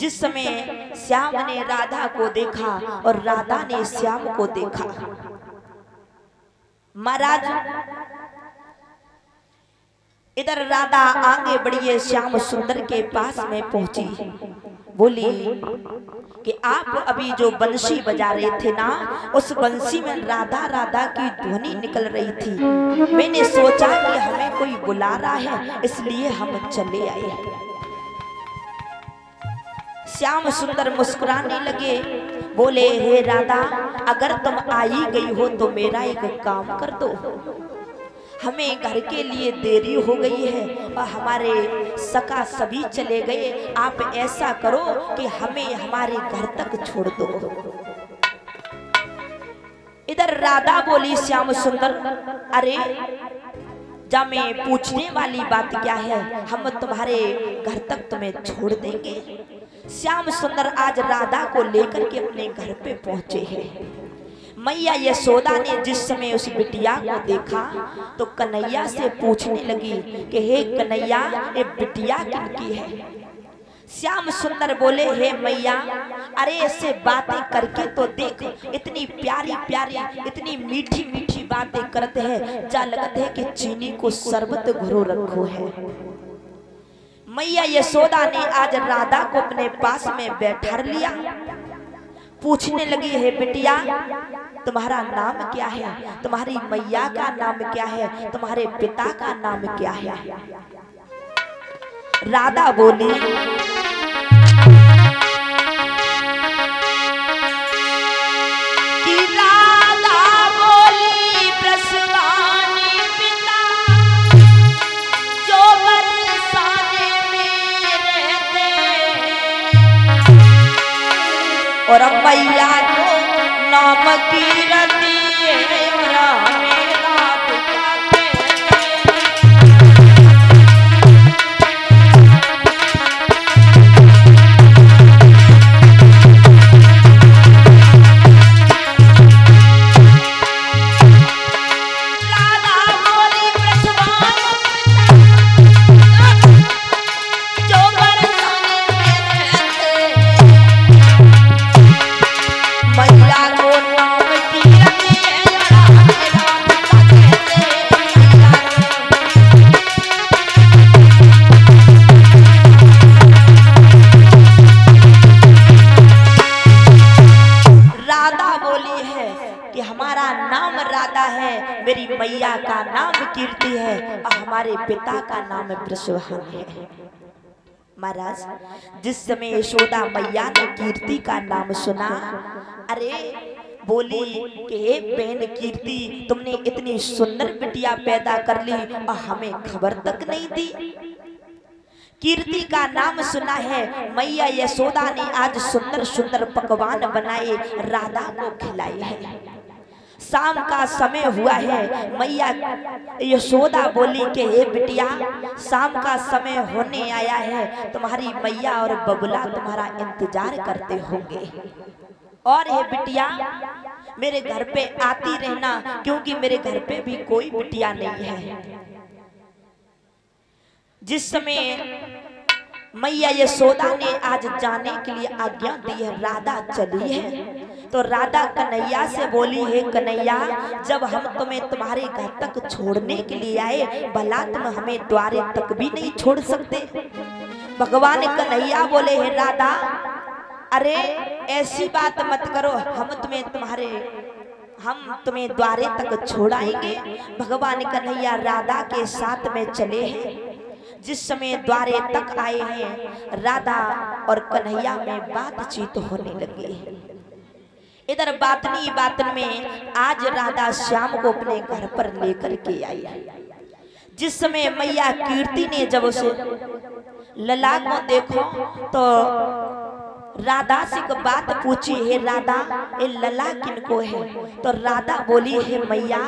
जिस समय श्याम ने राधा को देखा और राधा ने श्याम को देखा, महाराज इधर राधा आगे बढ़ी श्याम सुंदर के पास में पहुंची, बोली कि आप अभी जो बंसी बजा रहे थे ना, उस बंसी में राधा राधा की ध्वनि निकल रही थी। मैंने सोचा कि हमें कोई बुला रहा है, इसलिए हम चले आए। श्याम सुंदर मुस्कुराने लगे, बोले हे राधा, अगर तुम आई गई हो तो मेरा एक काम कर दो। हमें घर के लिए देरी हो गई है और हमारे सखा सभी चले गए। आप ऐसा करो कि हमें हमारे घर तक छोड़ दो। इधर राधा बोली श्याम सुंदर, अरे जा मैं पूछने वाली बात क्या है, हम तुम्हारे घर तक तुम्हें छोड़ देंगे। श्याम सुंदर आज राधा को लेकर के अपने घर पे पहुंचे हैं। मैया यशोदा ने जिस समय उस बिटिया को देखा तो कन्हैया से पूछने लगी कि हे कन्हैया, ये बिटिया किनकी है? श्याम सुंदर बोले, हे मैया, अरे ऐसे बातें करके तो देख, इतनी प्यारी प्यारी इतनी मीठी मीठी बातें करते हैं, जा लगता है कि चीनी को शरबत घोरो रखो है। मैया यशोदा ने आज राधा को अपने पास में बैठा लिया, पूछने लगी, हे बिटिया, तुम्हारा नाम क्या है? तुम्हारी मैया का नाम क्या है? तुम्हारे पिता का नाम क्या है? राधा बोली, कि राधा बोली, प्रसवानी पिता जो बरसाने में रहते, और मैया को नाम कीरती मेरा पिता राधा बोली, प्रसवान जो बरसाने में रहते, मैया मेरी मैया का नाम कीर्ति है और हमारे पिता का नाम प्रसवान है। महाराज जिस समय यशोदा मैया ने कीर्ति का नाम सुना, अरे बोली कि हे बहन कीर्ति, तुमने इतनी सुंदर बिटिया पैदा कर ली और हमें खबर तक नहीं दी। कीर्ति का नाम सुना है, मैया यशोदा ने आज सुंदर सुंदर पकवान बनाए राधा को खिलाए हैं। शाम का समय हुआ है, मैया यशोदा बोली कि हे बिटिया, शाम का समय होने आया है, तुम्हारी मैया और बबुला तुम्हारा इंतजार करते होंगे, और हे बिटिया मेरे घर पे आती रहना, क्योंकि मेरे घर पे भी कोई बिटिया नहीं है। जिस समय मैया यशोदा ने आज जाने के लिए आज्ञा दी है, राधा चली है, तो राधा कन्हैया से बोली, हे कन्हैया, जब हम तुम्हें तुम्हारे घर तक छोड़ने के लिए आए, भला तुम हमें द्वारे तक भी नहीं छोड़ सकते? भगवान कन्हैया बोले, हे राधा, अरे ऐसी बात मत करो, हम तुम्हें द्वारे तक छोड़ाएंगे। भगवान कन्हैया राधा के साथ में चले हैं। जिस समय द्वारे तक आए हैं, राधा और कन्हैया में बातचीत होने लगी। इधर बातन में आज राधा श्याम को अपने घर पर लेकर के आई। जिस समय मैया कीर्ति ने जब उसे लला को देखो तो राधा से एक बात पूछी, हे राधा, ये लला किनको है? तो राधा बोली, हे मैया,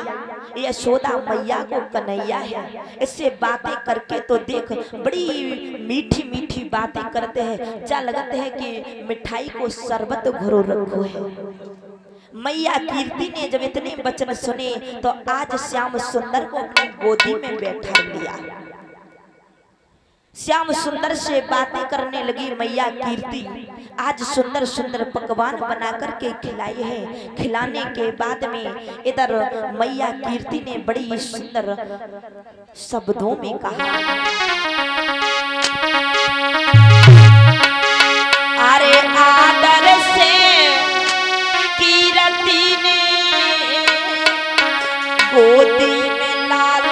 यशोदा मैया को कन्हैया है। इससे बातें करके तो देख, बड़ी मीठी मीठी बातें करते हैं, जा लगते हैं कि मिठाई को शरबत घोरो रखो है। मैया कीर्ति ने जब इतने वचन सुने तो आज श्याम सुंदर को अपनी गोदी में बैठा लिया। श्याम सुंदर से बातें करने लगी मैया कीर्ति। आज सुंदर सुंदर पकवान बना करके खिलाए हैं। खिलाने के बाद में इधर मैया कीर्ति ने बड़ी सुंदर शब्दों में कहा, अरे आदर से कीर्ति ने गोदी में लाल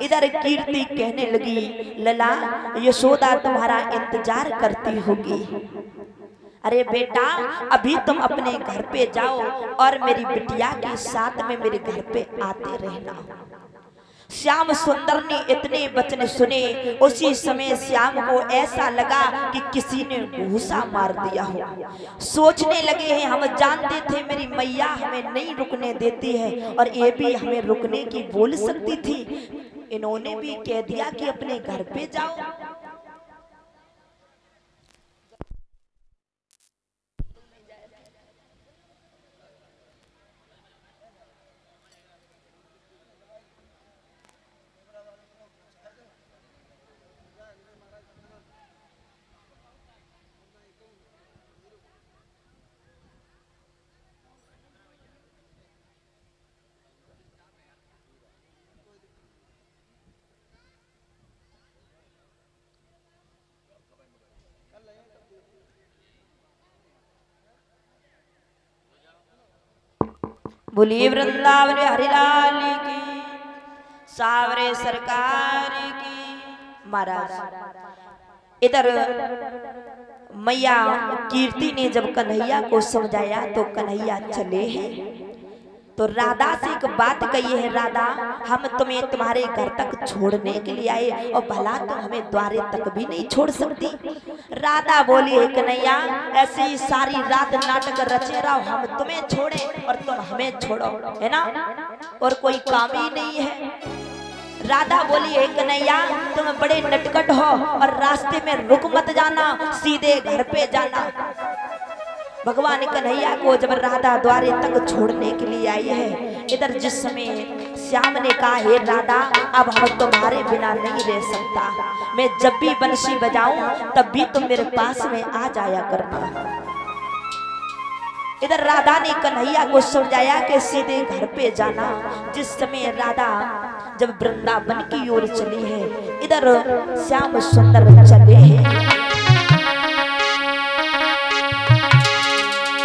इधर कीर्ति कहने लगी, लला यशोदा तुम्हारा इंतजार करती होगी। अरे बेटा अभी तुम अपने घर पे जाओ और मेरी बिटिया के साथ में मेरे घर पे आते रहना। श्याम सुंदर ने इतने वचन सुने, उसी समय श्याम को ऐसा लगा कि किसी ने घूसा मार दिया हो। सोचने लगे हैं हम जानते थे मेरी मैया हमें नहीं रुकने देती है और ये भी हमें रुकने की बोल सकती थी, इन्होंने भी कह दिया कि अपने घर पे जाओ। बोलिए वृंदावन हरिलाल की, सावरे सरकार की। महाराज इधर मैया कीर्ति ने जब कन्हैया को समझाया तो कन्हैया चले हैं। तो राधा से एक बात कही है, राधा हम तुम्हें तुम्हारे घर तक छोड़ने के लिए आए और भला तुम हमें द्वारे तक भी नहीं छोड़ सकती। राधा बोली है कन्हैया ऐसी सारी रात नाटक रचे रहो, हम तुम्हें छोड़े और तुम हमें छोड़ो, है ना, और कोई काम ही नहीं है। राधा बोली है कन्हैया तुम बड़े नटखट हो और रास्ते में रुक मत जाना, सीधे घर पे जाना। भगवान कन्हैया को जब राधा द्वारे तक छोड़ने के लिए आई है, इधर जिस समय श्याम ने कहा हे राधा अब हम तुम्हारे बिना नहीं रह सकता, मैं जब भी बंसी बजाऊं तब भी तुम मेरे पास में आ जाया करना। इधर राधा ने कन्हैया को समझाया कि सीधे घर पे जाना। जिस समय राधा जब वृंदावन की ओर चली है, इधर श्याम सुंदर चले हैं।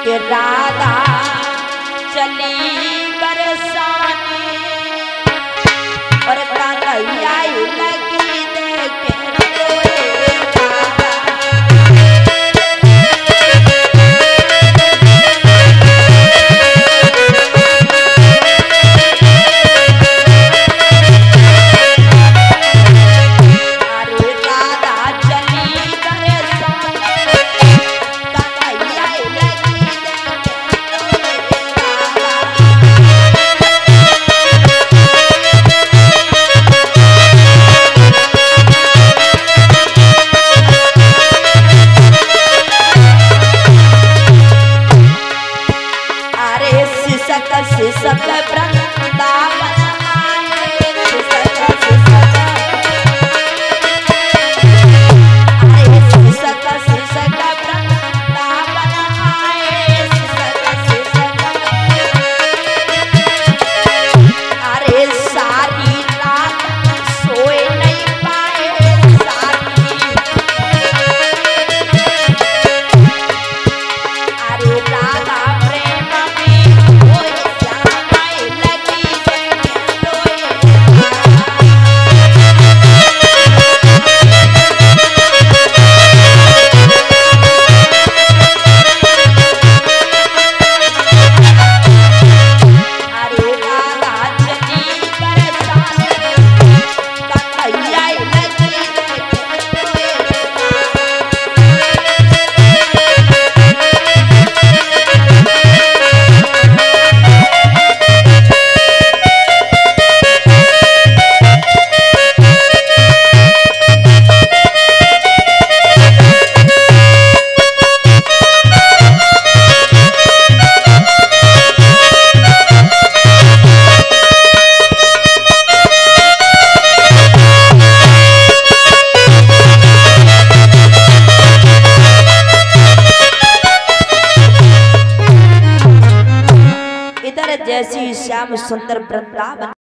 कि राधा चली बरसाने और कन्हैया लगी देखे लगी शिसक शिसक वृंदावन आए, शिसक शिसक वृंदावन आए, अरे सारी रात सोए नहीं पाए, अरे राधा प्रेम में खोए श्याम लगी जैसी श्याम सुंदर वृंदावन।